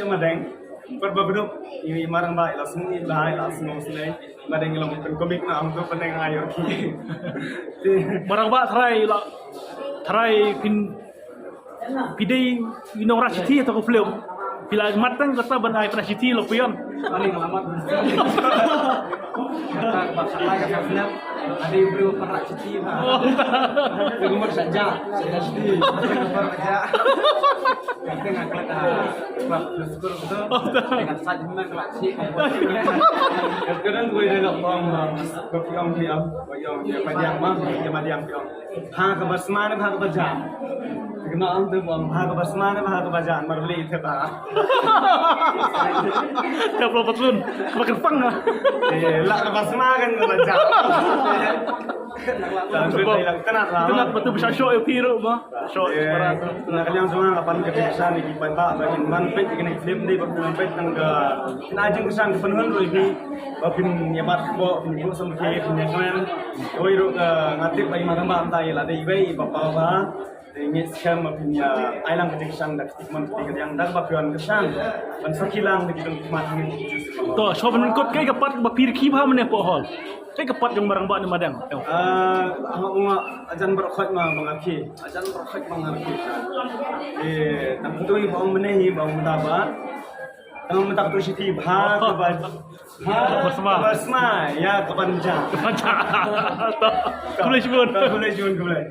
madeng berbeduk ini marang baik lah semua ini baik lah semua sini madeng yang lebih komik na untuk peneng ayo Marang ba try pidai inong rasiti atau ko film pila matang kata banai rasiti lo pion paling alamat kata bakal kata film ada yang beri perak cuci umur saja saya sedih kerja kita ngakak sebab syukur betul dengan saja memang kelasi kadang gue dah bang berpiang piang bayang madiang mah madiang piang ha ke basman ha ke bajang kenal tu bang ha ke basman ha ke bajang marbeli itu tak Kapal patrun makan pang lah lah ke basman kan ke bajang Kenapa betul bisa show yang piru mah show para nak kalian semua kapan kebiasaan di bantah bagi manfaat ini film di manfaat tangga najeng kesan kepenuhan lebih bapin nyebat bo ibu sama kiai punya kalian oi ru ngatip bagi maramba antai lah dei bai bapa ingin scam punya ailang kesan dak tikman ketika yang dak bapian kesan ban sakilang di kita mati to show menengkut kai kapat bapir kibha mene po hol kai kapat yang marang ba ni madang ajan berkhot mah mengapi ajan berkhot mengapi tak betul bang menehi bang mendaba tang mentak tu siti bha basma ya kapan ja Kulai kulai